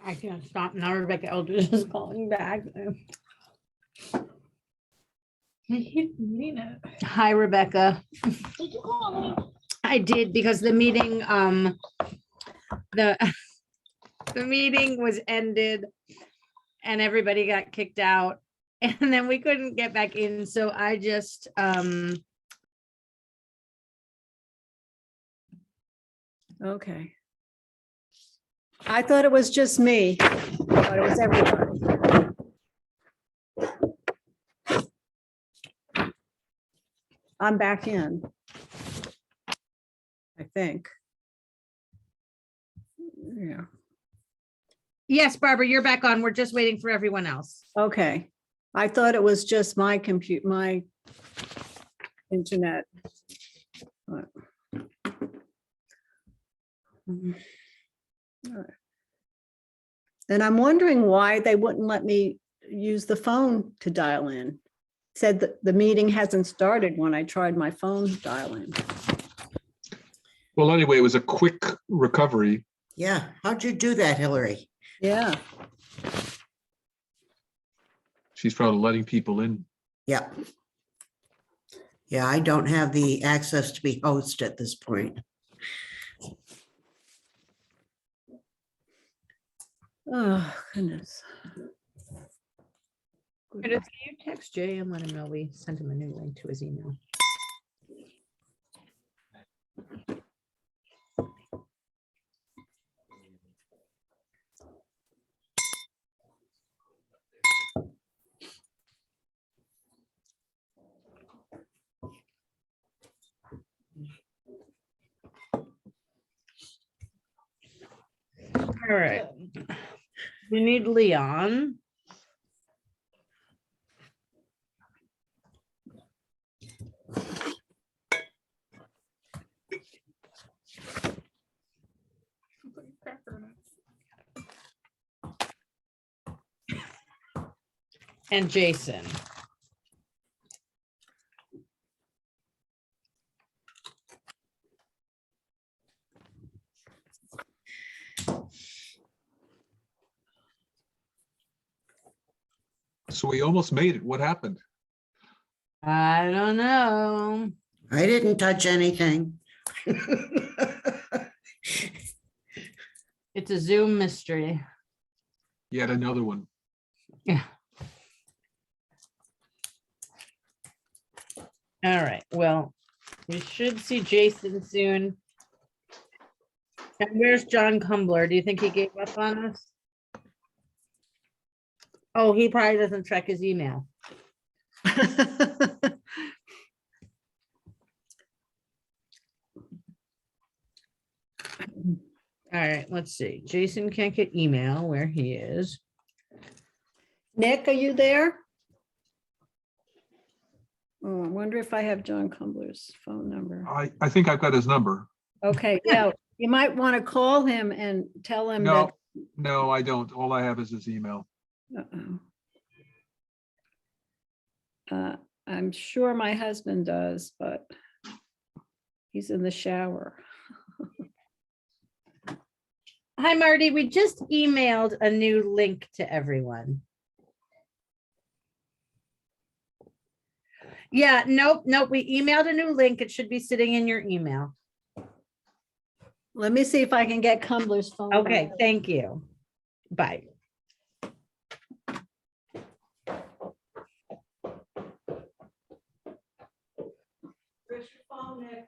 I can't stop now. Rebecca Eldridge is calling back. I hate meeting it. Hi, Rebecca. Did you call me? I did because the meeting, the meeting was ended and everybody got kicked out and then we couldn't get back in. So I just, Okay. I thought it was just me, but it was everybody. I'm back in. I think. Yeah, yes, Barbara, you're back on. We're just waiting for everyone else. okay. I thought it was just my my internet. But- Mhm. All right. And I'm wondering why they wouldn't let me use the phone to dial in. Said that the meeting hasn't started when I tried my phone dial in. Well, anyway, it was a quick recovery. Yeah, how'd you do that, Hillary? Yeah, She's probably letting people in. Yeah. Yeah, I don't have the access to be host at this point. oh, goodness. Curtis, can you text Jay and let him know we sent him a new link to his email? All right. We need Leon. And Jason. So we almost made it. What happened? I don't know. I didn't touch anything. It's a Zoom mystery. Yet another one. Yeah. All right. Well, we should see Jason soon. And where's John Cumbler? Do you think he gave up on us? Oh, he probably doesn't check his email. All right, let's see. Jason can't get email where he is. Nick, are you there? Oh, I wonder if I have John Cumbler's phone number. I think I've got his number. Okay, yeah, you might want to call him and tell him No, that. no, I don't. All I have is his email. Uh-oh. I'm sure my husband does, but he's in the shower. Hi, Marty. We just emailed a new link to everyone. Yeah, nope. We emailed a new link. It should be sitting in your email. Let me see if I can get Cumbler's phone. Okay, number. thank you. Bye. Where's your phone, Nick?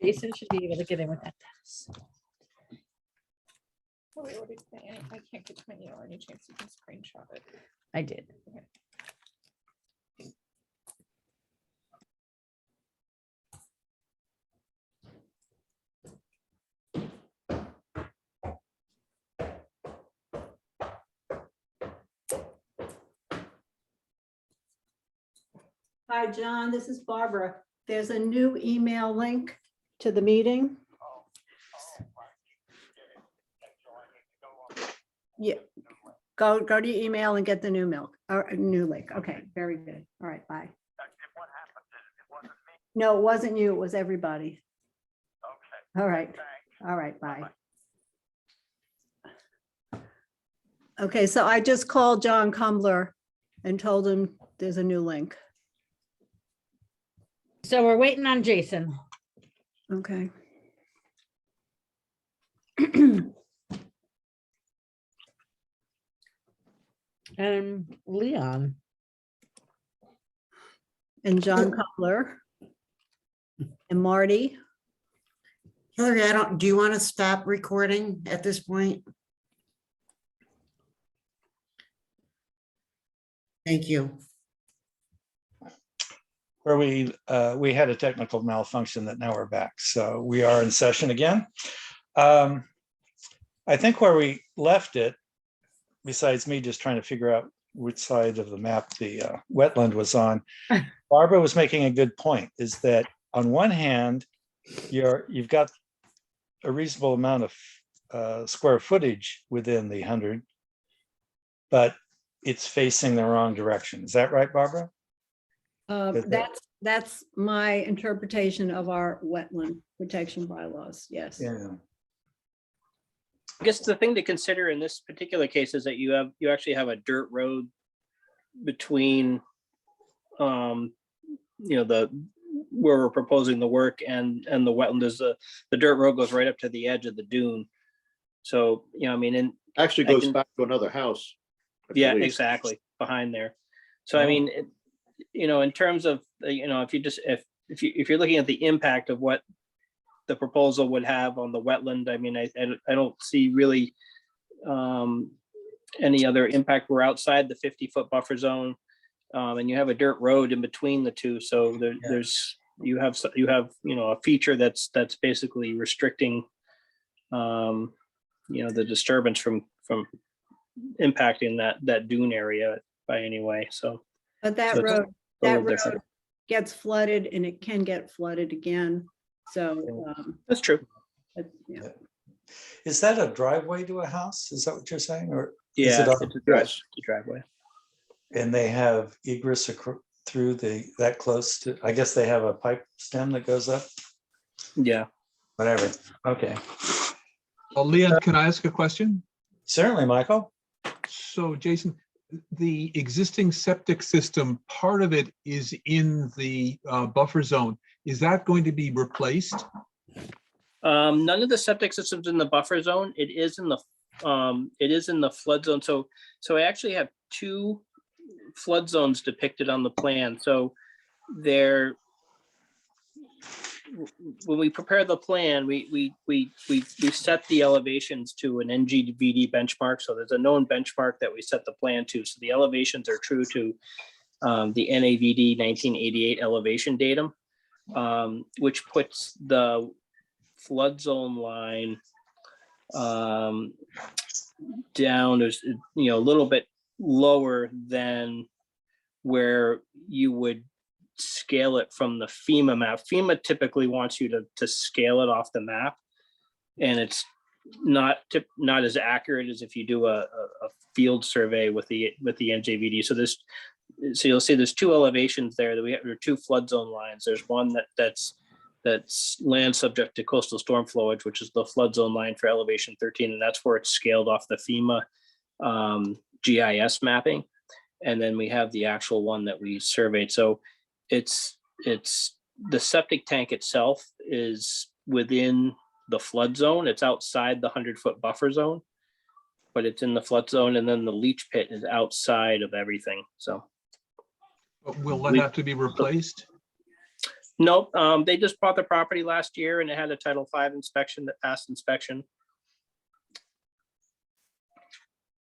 Jason should be able to get in with that. Oh, wait, what did you say? I can't get to my email. Any chance you can screenshot it? I did. Hi, John, this is Barbara. There's a new email link to the meeting. Yeah, go to your email and get the new milk or new link. Okay, very good. All right, bye. No, it wasn't you. It was everybody. All right, bye. Okay, so I just called John Cumber and told him there's a new link. So we're waiting on Jason. Okay. And Leon. And John Cumber. And Marty. Hillary, do you want to stop recording at this point? Thank you. Where we had a technical malfunction that now we're back. So we are in session again. I think where we left it, besides me just trying to figure out which side of the map the wetland was on, Barbara was making a good point, is that on one hand, you've got a reasonable amount of square footage within the 100, but it's facing the wrong direction. Is that right, Barbara? That's my interpretation of our wetland protection bylaws, yes. Yeah. I guess the thing to consider in this particular case is that you actually have a dirt road between, where we're proposing the work and the wetland is the dirt road goes right up to the edge of the dune. So, and Actually goes back to another house. I yeah, believe. exactly, behind there. So, I mean, in terms of, if you're looking at the impact of what the proposal would have on the wetland, I mean, I don't see really any other impact. We're outside the 50-foot buffer zone, and you have a dirt road in between the two. So you have a feature that's basically restricting the disturbance from impacting that dune area by any way. So But So it's road a little different. gets flooded and it can get flooded again. So, That's true. yeah. Is that a driveway to a house? Is that what you're saying? Or is Yeah, it it's a driveway. and they have egress through that close to, I guess they have a pipe stem that goes up, Yeah. whatever. Okay, Leon, can I ask a question? certainly, Michael. So Jason, the existing septic system, part of it is in the buffer zone. Is that going to be replaced? None of the septic systems in the buffer zone. It is in the flood zone. So I actually have two flood zones depicted on the plan. So when we prepare the plan, we set the elevations to an NGVD benchmark. So there's a known benchmark that we set the plan to. So the elevations are true to the NAVD 1988 elevation datum, which puts the flood zone line down a little bit lower than where you would scale it from the FEMA map. FEMA typically wants you to scale it off the map, and it's not as accurate as if you do a field survey with the NJVD. So you'll see there's two elevations there that we have, or two flood zone lines. There's one that's land subject to coastal storm flowage, which is the flood zone line for elevation 13, and that's where it's scaled off the FEMA GIS mapping. And then we have the actual one that we surveyed. So it's the septic tank itself is within the flood zone. It's outside the 100-foot buffer zone, but it's in the flood zone. And then the leach pit is outside of everything. So Will that have to be replaced? nope. They just bought the property last year and it had a Title V inspection that passed inspection.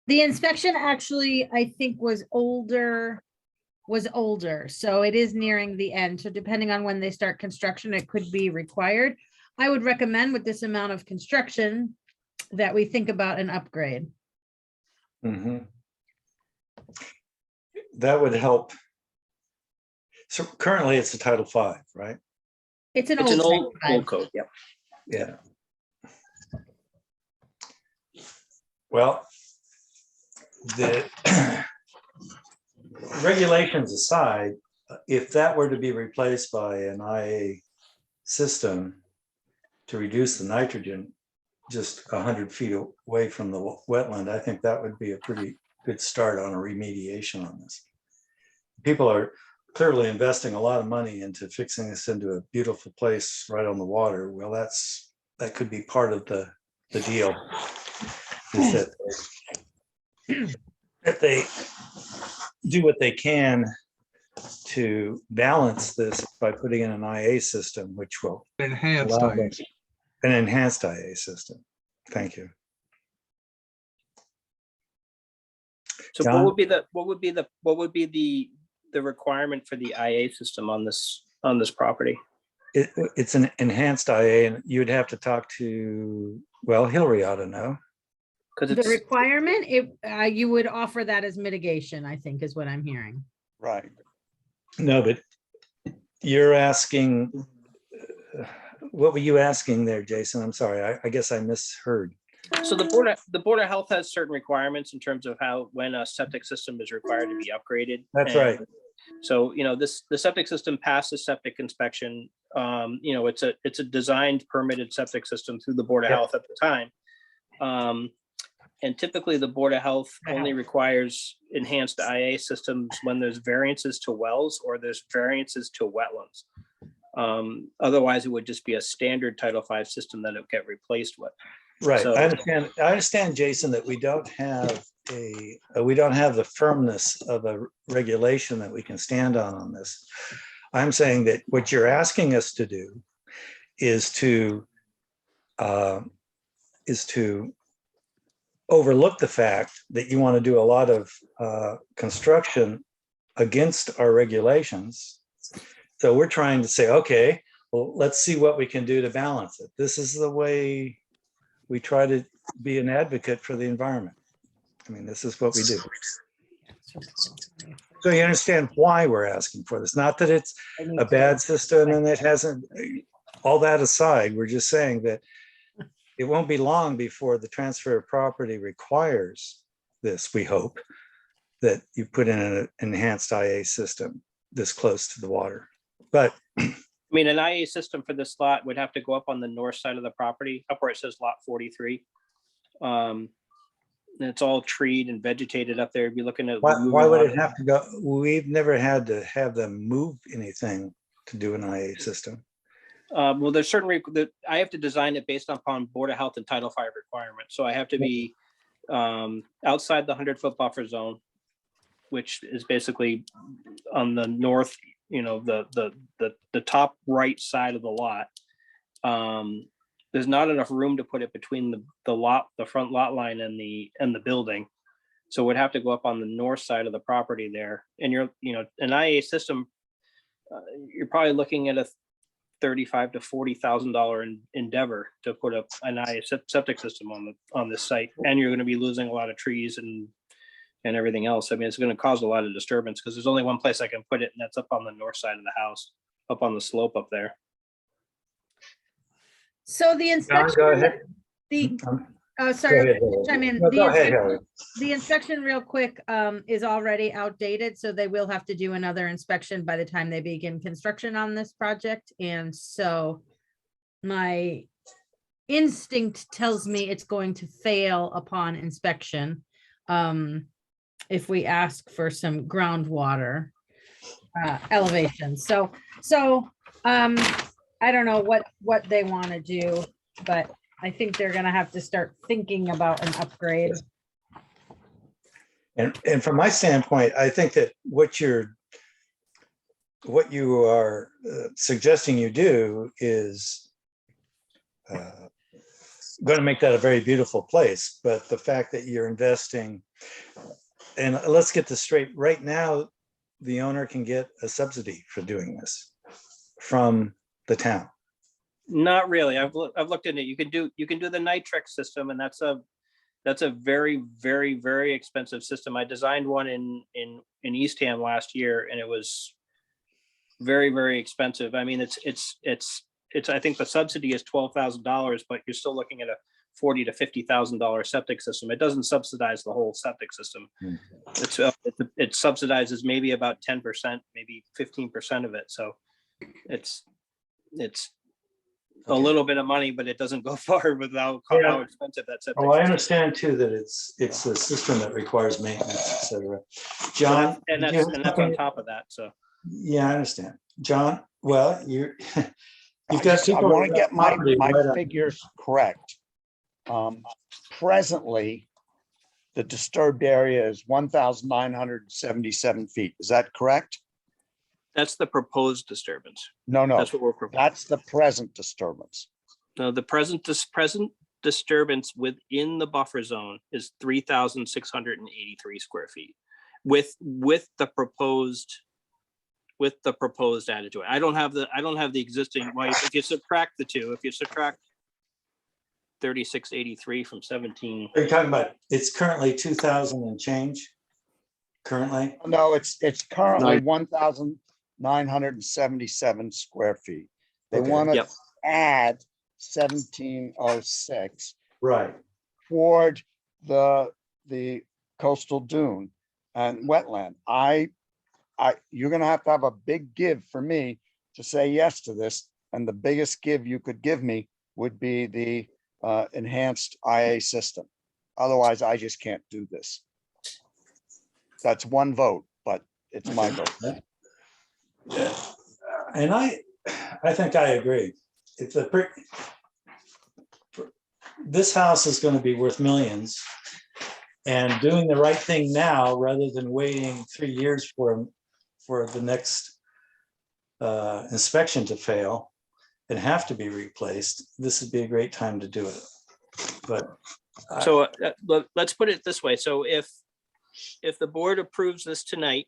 The inspection actually, I think, was older. So it is nearing the end. So depending on when they start construction, it could be required. I would recommend with this amount of construction that we think about an upgrade. Mhm. That would help. So currently it's a Title V, right? It's an It's an old. old code. Yep. Yeah. Well, the regulations aside, if that were to be replaced by an IA system to reduce the nitrogen just 100 feet away from the wetland, I think that would be a pretty good start on a remediation on this. People are clearly investing a lot of money into fixing this into a beautiful place right on the water. Well, that could be part of the deal. Is that they do what they can to balance this by putting in an IA system, which will Enhanced allow IA. them- an enhanced IA system. Thank you. So John? what would be the requirement for the IA system on this property? It's an enhanced IA, and you'd have to talk to, well, Hillary ought to know. Because The it's, requirement, you would offer that as mitigation, I think is what I'm hearing. Right. No, but you're asking, what were you asking there, Jason? I'm sorry, I guess I misheard. so the Board of Health has certain requirements in terms of when a septic system is required to be upgraded. That's And right. So, the septic system passed the septic inspection. It's a designed permitted septic system through the Board of Yep. Health at the time. And typically the Board of Health only requires enhanced IA systems when there's variances to wells or there's variances to wetlands. Otherwise, it would just be a standard Title V system that it would get replaced with. Right, So- I understand, Jason, that we don't have the firmness of a regulation that we can stand on this. I'm saying that what you're asking us to do is to overlook the fact that you want to do a lot of construction against our regulations. So we're trying to say, okay, well, let's see what we can do to balance it. This is the way we try to be an advocate for the environment. I mean, this is what we do. So you understand why we're asking for this. Not that it's a bad system and it hasn't, all that aside, we're just saying that it won't be long before the transfer of property requires this, we hope, that you put in an enhanced IA system this close to the water. But I mean, an IA system for this lot would have to go up on the north side of the property, up where it says lot 43. And it's all treed and vegetated up there. You'd be looking at. why would it have to go? We've never had to have them move anything to do an IA system. Well, there's certain, I have to design it based upon Board of Health and Title V requirements. So I have to be outside the 100-foot buffer zone, which is basically on the north, the top right side of the lot. There's not enough room to put it between the front lot line and the building. So we'd have to go up on the north side of the property there. And an IA system, you're probably looking at a $35,000 to $40,000 endeavor to put up an IA septic system on this site. And you're going to be losing a lot of trees and everything else. I mean, it's going to cause a lot of disturbance because there's only one place I can put it, and that's up on the north side of the house, up on the slope up there. So the John, inspection, go ahead. sorry, Go ahead, Hillary. chime in. No, The go ahead, inspection- Hillary. The inspection real quick is already outdated, so they will have to do another inspection by the time they begin construction on this project. And so my instinct tells me it's going to fail upon inspection if we ask for some groundwater elevation. So I don't know what they want to do, but I think they're gonna have to start thinking about an upgrade. And from my standpoint, I think that what you are suggesting you do is going to make that a very beautiful place. But the fact that you're investing, and let's get this straight, right now, the owner can get a subsidy for doing this from the town. Not really. I've looked into it. You can do the Nitrex system, and that's a very, very, very expensive system. I designed one in Eastham last year, and it was very, very expensive. I mean, it's I think the subsidy is $12,000, but you're still looking at a $40,000 to $50,000 septic system. It doesn't subsidize the whole septic system. It subsidizes maybe about 10%, maybe 15% of it. So it's a Okay. little bit of money, but it doesn't go far without Yeah. how expensive that septic. Oh, I system is. understand too that it's a system that requires maintenance, et cetera. John? And did you that's, have and that's on something? top of that, so. Yeah, I understand. John, well, you're, I you've got people. want to with get my property right on- figures correct. Presently, the disturbed area is 1,977 feet. Is that correct? That's the proposed disturbance. No, no, That's what we're proposing. that's the present disturbance. No, the present disturbance within the buffer zone is 3,683 square feet with the proposed added to it. I don't have the existing, well, if you subtract the two, if you subtract 3683 from 17, Are you talking about, it's currently 2,000 and change? Currently? No, it's currently Nine. 1,977 square feet. They Okay. want to Yep. add 1,706 Right. toward the coastal dune and wetland. You're gonna have a big give for me to say yes to this, and the biggest give you could give me would be the enhanced IA system. Otherwise, I just can't do this. That's one vote, but it's my vote. Yeah. And I think I agree. If this house is going to be worth millions, and doing the right thing now rather than waiting 3 years for the next inspection to fail and have to be replaced, this would be a great time to do it. But so let's put it this way. So if the board approves this tonight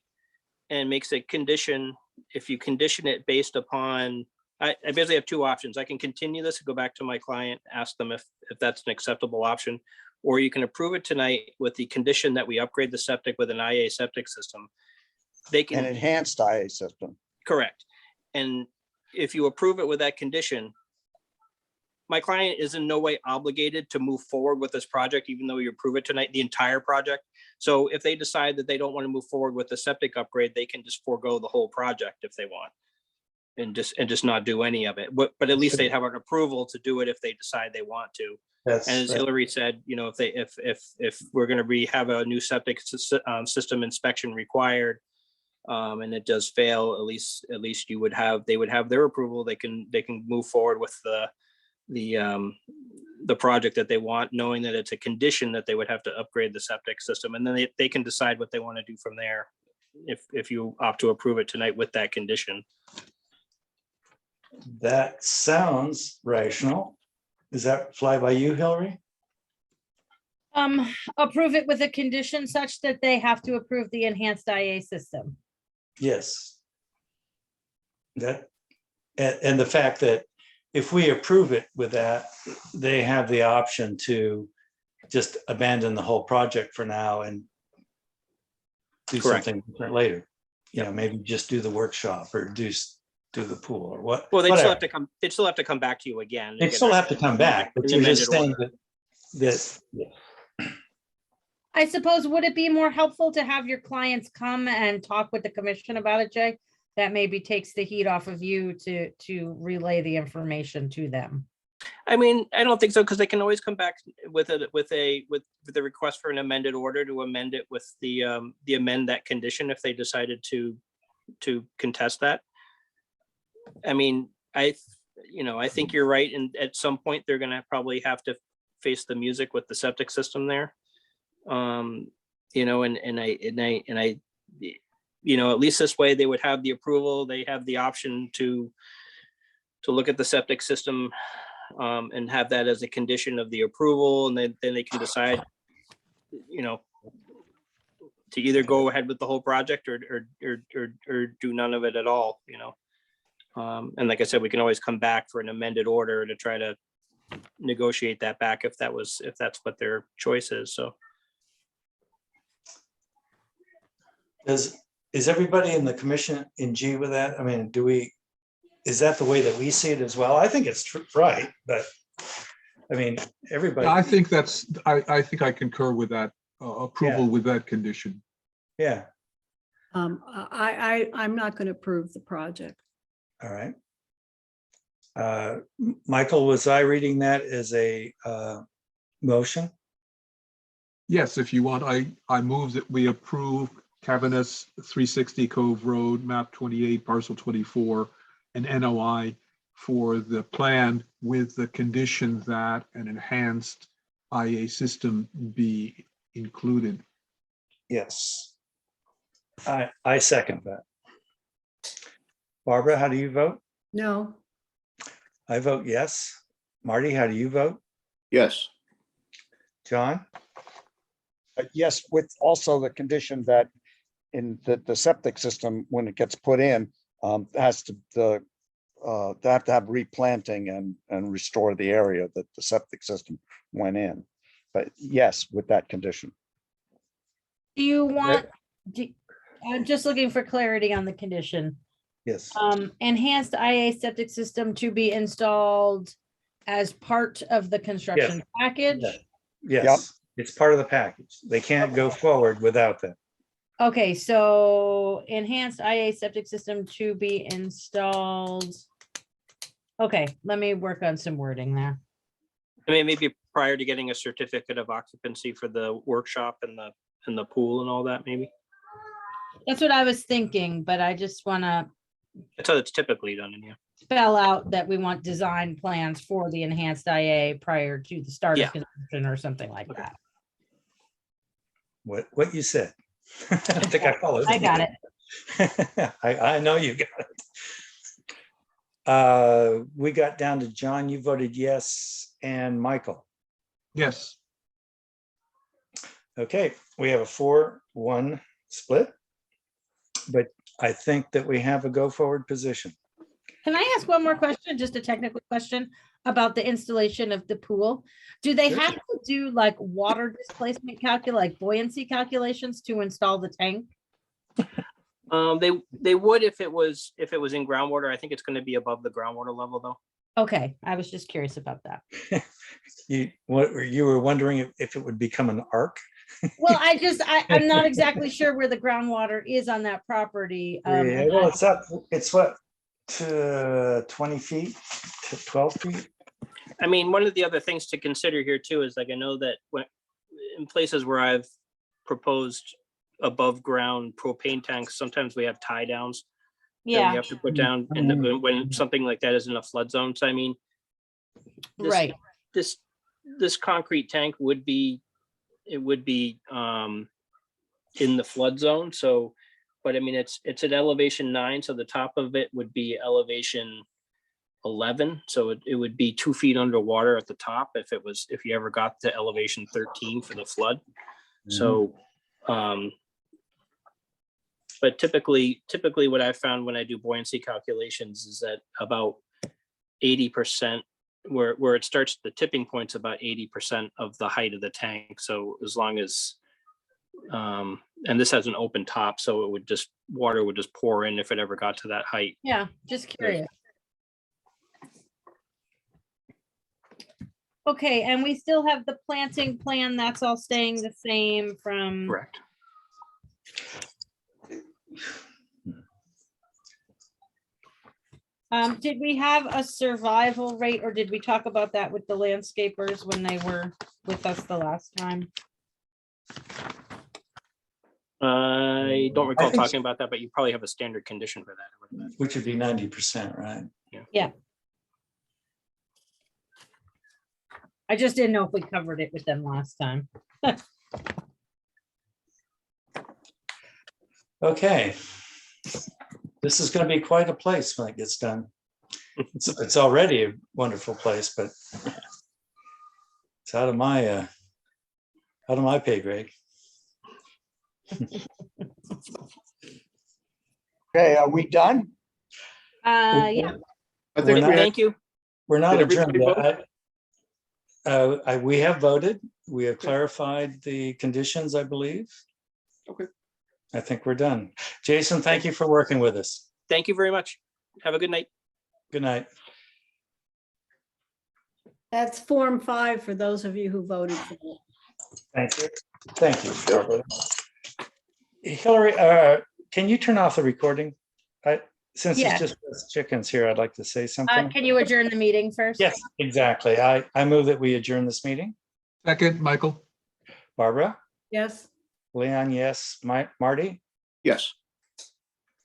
and makes a condition, if you condition it based upon, I basically have two options. I can continue this and go back to my client, ask them if that's an acceptable option, or you can approve it tonight with the condition that we upgrade the septic with an IA septic system. They An can, enhanced IA system. correct. And if you approve it with that condition, my client is in no way obligated to move forward with this project, even though you approve it tonight, the entire project. So if they decide that they don't want to move forward with the septic upgrade, they can just forego the whole project if they want. And just not do any of it. But at least they'd have an approval to do it if they decide they want to. And as Hillary said, you know, if we're going to have a new septic system inspection required, and it does fail, at least they would have their approval. They can move forward with the project that they want, knowing that it's a condition that they would have to upgrade the septic system, and then they can decide what they want to do from there. If you opt to approve it tonight with that condition. that sounds rational. Does that fly by you, Hillary? Approve it with a condition such that they have to approve the enhanced IA system. Yes. That, and the fact that if we approve it with that, they have the option to just abandon the whole project for now and do Correct. something different later. You know, maybe just do the workshop or do the pool or what. Well, they'd still whatever. have to come. They'd still have to come back to you again. They still have to come back, but an you're just amended saying order. that I suppose, would it be more helpful to have your clients come and talk with the commission about it, Jay? That maybe takes the heat off of you to relay the information to them. I mean, I don't think so, because they can always come back with the request for an amended order to amend it with the amend that condition if they decided to contest that. I mean, I think you're right, and at some point they're gonna probably have to face the music with the septic system there. And I at least this way they would have the approval. They have the option to look at the septic system and have that as a condition of the approval, and then they can decide, to either go ahead with the whole project or do none of it at all. And like I said, we can always come back for an amended order to try to negotiate that back if that's what their choice is. So. Is everybody in the commission in G with that? I mean, is that the way that we see it as well? I think it's right, but I mean, everybody. I think I think I concur with that approval with that condition. Yeah, I'm not going to approve the project. all right. Michael, was I reading that as a motion? Yes, if you want, I move that we approve Cavaness 360 Cove Road, map 28, parcel 24, and NOI for the plan with the condition that an enhanced IA system be included. Yes. I second that. Barbara, how do you vote? No, I vote yes. Marty, how do you vote? Yes, John? Yes, with also the condition that in the septic system, when it gets put in, has to, they have to have replanting and restore the area that the septic system went in. But yes, with that condition. Do you want, I'm just looking for clarity on the condition. Yes. Enhanced IA septic system to be installed as part of the construction package? Yes, it's part of the package. They can't go forward without that. Okay, so enhanced IA septic system to be installed. Okay, let me work on some wording there. I mean, maybe prior to getting a certificate of occupancy for the workshop and the pool and all that, maybe. That's what I was thinking, but I just want to That's how it's typically done in here. spell out that we want design plans for the enhanced IA prior to the start Yeah. of construction or something like that. What you said. I don't think I followed. I got it. I know you got it. We got down to John, you voted yes, and Michael. Yes, Okay, we have a 4-1 split. But I think that we have a go forward position. Can I ask one more question, just a technical question about the installation of the pool? Do they Sure. have to do like water displacement like buoyancy calculations to install the tank? They would if it was in groundwater. I think it's going to be above the groundwater level though. Okay, I was just curious about that. You were wondering if it would become an arc? Well, I'm not exactly sure where the groundwater is on that property. Yeah, And well, it's up, it's what, to 20 feet to 12 feet? I mean, one of the other things to consider here too is like I know that when in places where I've proposed above ground propane tanks, sometimes we have tie downs that we Yeah, have to put down and when something like that is in a flood zone. So I mean, right. this concrete tank would be in the flood zone. So, but I mean, it's at elevation 9. So the top of it would be elevation 11. So it would be 2 feet underwater at the top if you ever got to elevation 13 for the flood. So, but typically what I found when I do buoyancy calculations is that about 80%, where it starts, the tipping point's about 80% of the height of the tank. So as long as, and this has an open top, so water would just pour in if it ever got to that height. Yeah, just curious. Okay, and we still have the planting plan. That's all staying the same from. Correct. Did we have a survival rate or did we talk about that with the landscapers when they were with us the last time? I don't recall think talking about that, but you probably have a standard condition for that. I would imagine. Which would be 90%, right? Yeah. I just didn't know if we covered it with them last time. Okay. This is going to be quite a place when it gets done. It's already a wonderful place, but it's out of my pay grade. Okay, are we done? Yeah, I think we had, Thank you. We're not Did everybody adjourned. We have voted. We have clarified the conditions, I believe. Okay. I think we're done. Jason, thank you for working with us. Thank you very much. Have a good night. Good night. that's Form 5 for those of you who voted for it. Thank you. Thank you, Barbara. Hillary, can you turn off the recording? Since Yeah. it's just us chickens here, I'd like to say something. Can you adjourn the meeting first? Yes, exactly. I move that we adjourn this meeting. Second, Michael? Barbara, Yes. Leon, yes, Marty, Yes.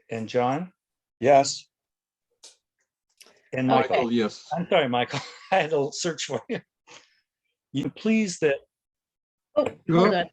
and John, Yes. and Michael. Michael, yes. I'm sorry, Michael. I had to search for you. You please that Oh, hold on.